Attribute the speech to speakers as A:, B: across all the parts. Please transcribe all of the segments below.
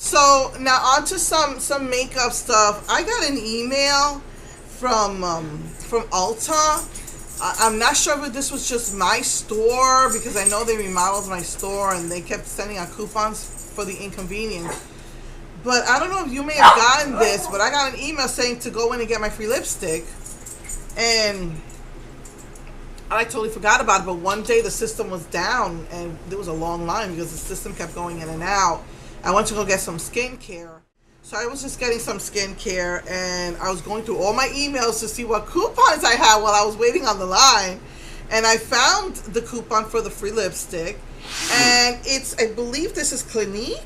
A: So now on to some makeup stuff. I got an email from Ulta. I'm not sure if this was just my store, because I know they remodeled my store and they kept sending out coupons for the inconvenience. But I don't know if you may have gotten this, but I got an email saying to go in and get my free lipstick. And I totally forgot about it, but one day the system was down and there was a long line because the system kept going in and out. I went to go get some skincare. So I was just getting some skincare and I was going through all my emails to see what coupons I had while I was waiting on the line. And I found the coupon for the free lipstick. And it's, I believe this is Clinique.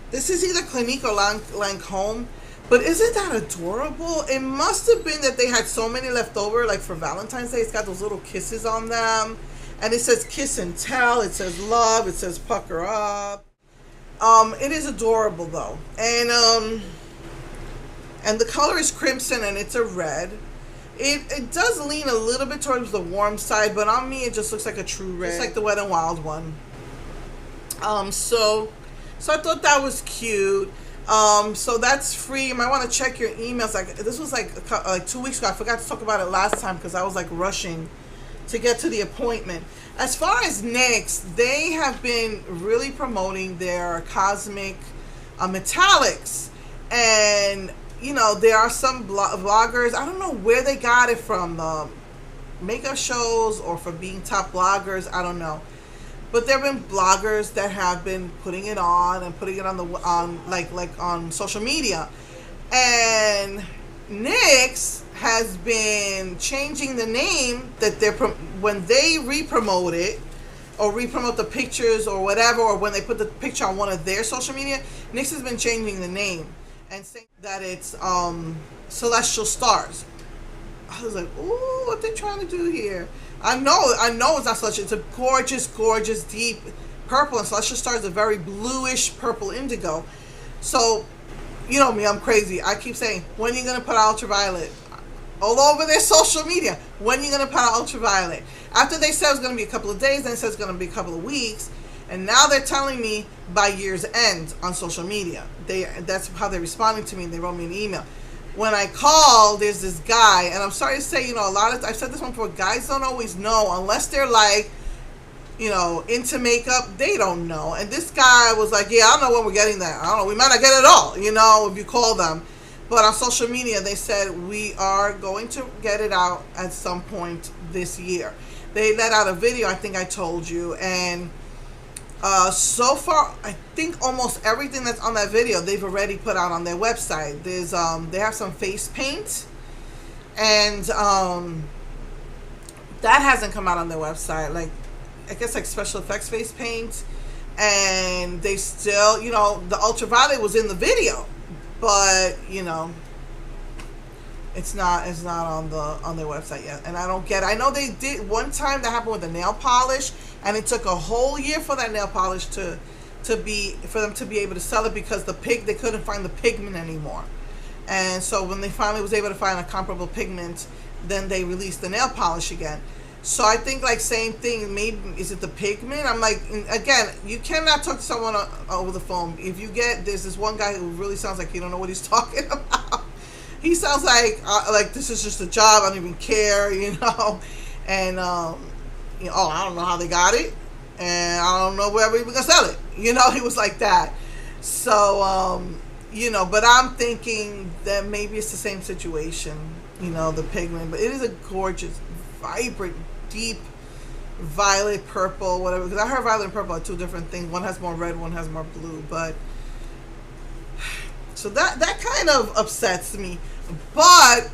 A: This is either Clinique or Lancome. But isn't that adorable? It must have been that they had so many left over, like for Valentine's Day. It's got those little kisses on them. And it says kiss and tell. It says love. It says pucker up. It is adorable though. And the color is crimson and it's a red. It does lean a little bit towards the warm side, but on me it just looks like a true red. It's like the Wet n Wild one. So I thought that was cute. So that's free. You might want to check your emails. Like this was like 2 weeks ago. I forgot to talk about it last time because I was like rushing to get to the appointment. As far as NYX, they have been really promoting their cosmic metallics, and you know there are some vloggers. I don't know where they got it from, makeup shows or from being top bloggers. I don't know. But there have been bloggers that have been putting it on and putting it on on social media, and NYX has been changing the name that they're when they re-promote it or re-promote the pictures or whatever, or when they put the picture on one of their social media. NYX has been changing the name and saying that it's Celestial Stars. I was like, ooh, what they trying to do here? I know it's not Celestial. It's a gorgeous deep purple, and Celestial Stars is a very bluish purple indigo. So you know me, I'm crazy. I keep saying, when are you going to put out Ultraviolet? All over their social media. When are you going to put out Ultraviolet? After they said it was going to be a couple of days, then it said it's going to be a couple of weeks. And now they're telling me by year's end on social media. That's how they're responding to me. They wrote me an email. When I call, there's this guy, and I'm sorry to say, you know, I've said this one before, guys don't always know unless they're like, you know, into makeup. They don't know. And this guy was like, yeah, I don't know when we're getting that. I don't know. We might not get it at all, you know, if you call them. But on social media, they said, we are going to get it out at some point this year. They let out a video, I think I told you. And so far, I think almost everything that's on that video, they've already put out on their website. There's, they have some face paint. And that hasn't come out on their website. Like, I guess like special effects face paint, and they still, you know, the Ultraviolet was in the video, but you know, it's not on their website yet, and I don't get it. I know they did one time that happened with the nail polish, and it took a whole year for that nail polish for them to be able to sell it because they couldn't find the pigment anymore, and so when they finally was able to find a comparable pigment, then they released the nail polish again. So I think like same thing, maybe, is it the pigment? I'm like, again, you cannot talk to someone over the phone. If you there's this one guy who really sounds like he don't know what he's talking about. He sounds like this is just a job, I don't even care, you know. And, you know, oh, I don't know how they got it. And I don't know where we're going to sell it. You know, he was like that. So, you know, but I'm thinking that maybe it's the same situation, you know, the pigment. But it is a gorgeous, vibrant, deep violet, purple, whatever, because I heard violet and purple are two different things. One has more red, one has more blue, but so that kind of upsets me. But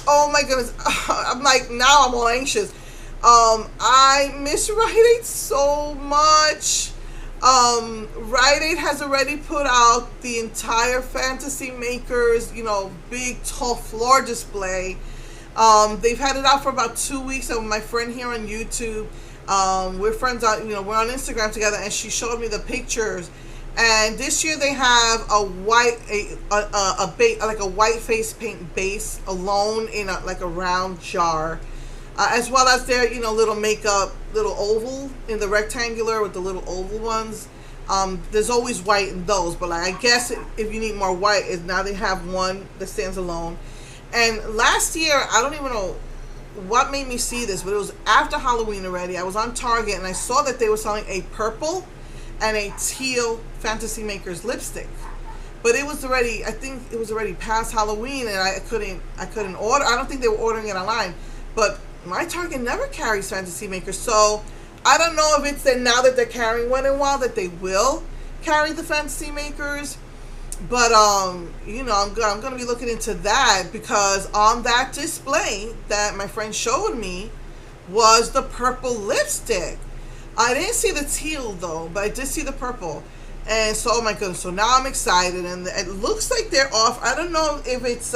A: oh my goodness, I'm like, now I'm all anxious. I miss Rite Aid so much. Rite Aid has already put out the entire Fantasy Makers, you know, big tall floor display. They've had it out for about 2 weeks. And my friend here on YouTube, we're friends on, you know, we're on Instagram together, and she showed me the pictures. And this year they have a white, like a white face paint base alone in like a round jar, as well as their, you know, little makeup, little oval in the rectangular with the little oval ones. There's always white in those, but like I guess if you need more white, is now they have one that stands alone. And last year, I don't even know what made me see this, but it was after Halloween already. I was on Target and I saw that they were selling a purple and a teal Fantasy Makers lipstick. But it was already, I think it was already past Halloween, and I couldn't order. I don't think they were ordering it online. But my Target never carries Fantasy Makers, so I don't know if it's that now that they're carrying one in a while that they will carry the Fantasy Makers. But you know, I'm gonna be looking into that, because on that display that my friend showed me was the purple lipstick. I didn't see the teal though, but I did see the purple. And so, oh my goodness, so now I'm excited, and it looks like they're off. I don't know if it's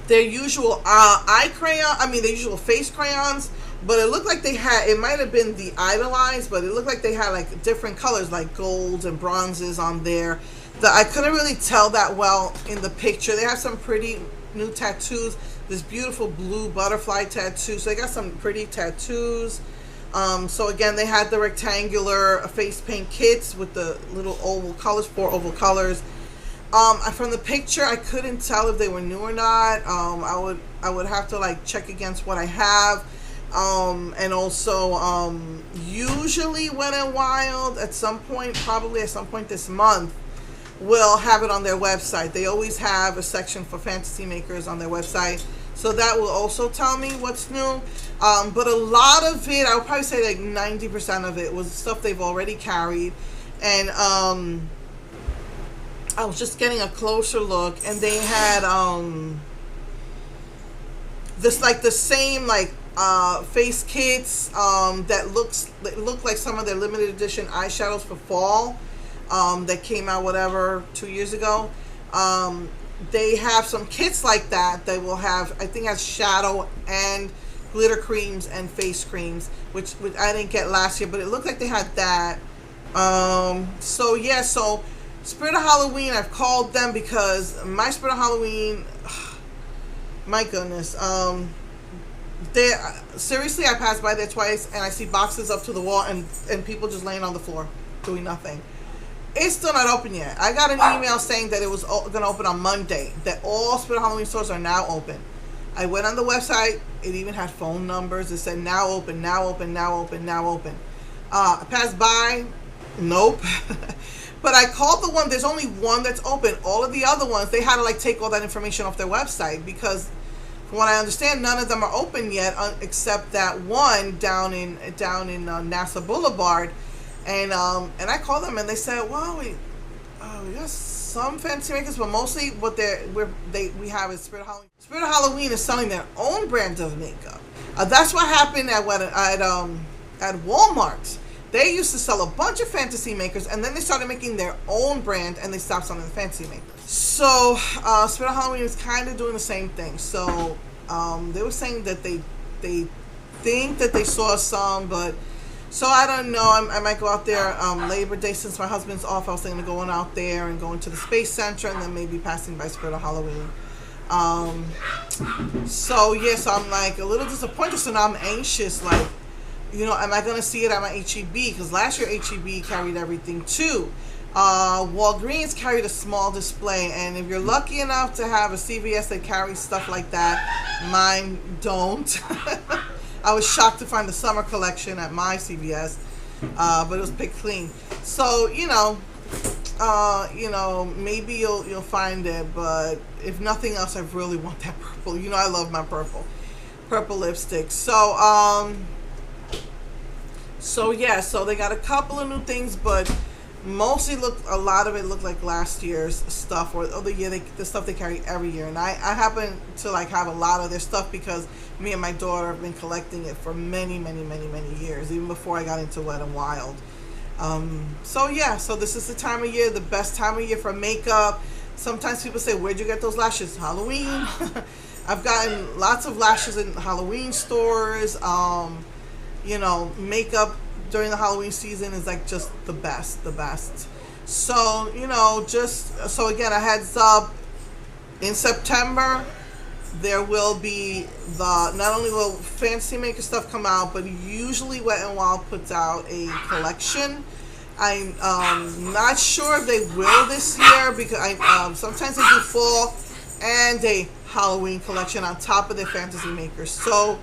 A: their usual eye crayon, their usual face crayons, but it looked like they had, it might have been the Idolize, but it looked like they had like different colors, like golds and bronzes on there. I couldn't really tell that well in the picture. They have some pretty new tattoos. This beautiful blue butterfly tattoo. So they got some pretty tattoos. So again, they had the rectangular face paint kits with the little oval colors, 4 oval colors. From the picture, I couldn't tell if they were new or not. I would have to like check against what I have. And also, usually Wet n Wild at some point, probably at some point this month, will have it on their website. They always have a section for Fantasy Makers on their website. So that will also tell me what's new. But a lot of it, I would probably say like 90% of it was stuff they've already carried. And I was just getting a closer look, and they had this like the same like face kits that look like some of their limited edition eyeshadows for fall that came out 2 years ago. They have some kits like that will have, I think, has shadow and glitter creams and face creams, which I didn't get last year, but it looked like they had that. So yeah, so Spirit of Halloween, I've called them because my Spirit of Halloween, my goodness, seriously, I passed by there twice and I see boxes up to the wall and people just laying on the floor doing nothing. It's still not open yet. I got an email saying that it was going to open on Monday, that all Spirit of Halloween stores are now open. I went on the website. It even had phone numbers. It said now open, now open, now open, now open. I passed by. Nope. But I called the one. There's only one that's open. All of the other ones, they had to like take all that information off their website, because from what I understand, none of them are open yet, except that one down in NASA Boulevard. And I called them and they said, well, we got some Fantasy Makers, but mostly what we have is Spirit of Halloween. Spirit of Halloween is selling their own brand of makeup. That's what happened at Walmart. They used to sell a bunch of Fantasy Makers, and then they started making their own brand, and they stopped selling the Fantasy Makers. So Spirit of Halloween is kind of doing the same thing. So they were saying that they think that they saw some, but so I don't know. I might go out there Labor Day, since my husband's off. I was thinking of going out there and going to the Space Center, and then maybe passing by Spirit of Halloween. So yeah, so I'm like a little disappointed. So now I'm anxious, like, you know, am I going to see it at my HEB? Because last year HEB carried everything too. Walgreens carried a small display, and if you're lucky enough to have a CVS that carries stuff like that, mine don't. I was shocked to find the summer collection at my CVS, but it was picked clean. So you know, maybe you'll find it, but if nothing else, I really want that purple. You know, I love my purple lipstick. So yeah, so they got a couple of new things, but mostly a lot of it looked like last year's stuff, or the stuff they carry every year. And I happen to like have a lot of their stuff because me and my daughter have been collecting it for many years, even before I got into Wet n Wild. So yeah, so this is the time of year, the best time of year for makeup. Sometimes people say, where'd you get those lashes? Halloween. I've gotten lots of lashes in Halloween stores. You know, makeup during the Halloween season is like just the best. So, you know, so again, a heads up, in September, there will be not only will Fantasy Maker stuff come out, but usually Wet n Wild puts out a collection. I'm not sure if they will this year, because sometimes they do fall and a Halloween collection on top of their Fantasy Makers. So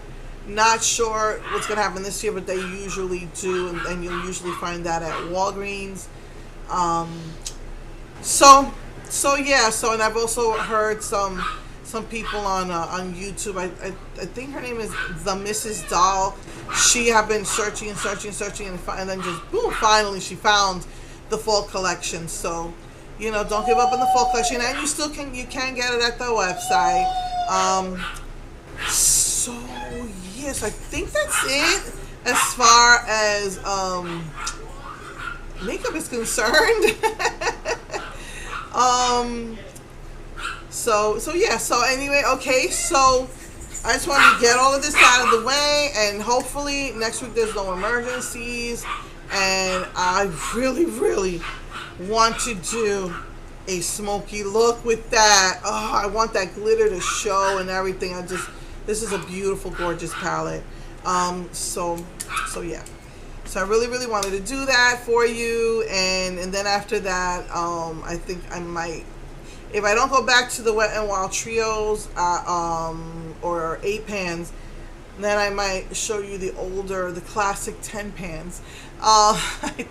A: not sure what's going to happen this year, but they usually do, and you'll usually find that at Walgreens. So yeah. So, and I've also heard some people on YouTube. I think her name is the Mrs. Doll. She have been searching, and then just boom, finally she found the fall collection. So, don't give up on the fall collection, and you can get it at the website. So yes, I think that's it as far as makeup is concerned. So yeah, so anyway, okay, so I just wanted to get all of this out of the way, and hopefully next week there's no emergencies, and I really, really want to do a smoky look with that. Oh, I want that glitter to show and everything. This is a beautiful, gorgeous palette. So yeah. So I really, really wanted to do that for you, and then after that, I think I might, if I don't go back to the Wet n Wild trios or 8 pans, then I might show you the classic 10 pans. I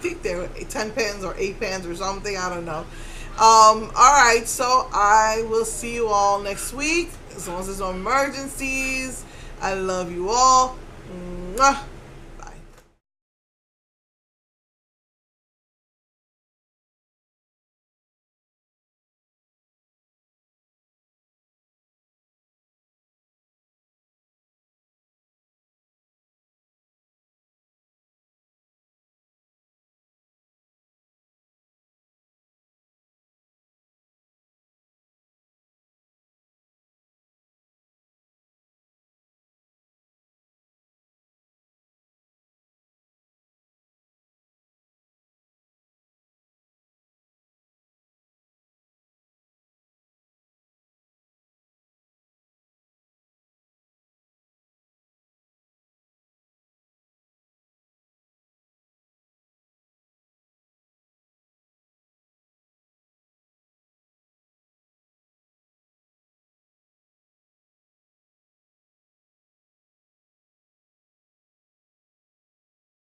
A: think they're 10 pans or 8 pans or something. I don't know. All right, so I will see you all next week, as long as there's no emergencies. I love you all. Mwah.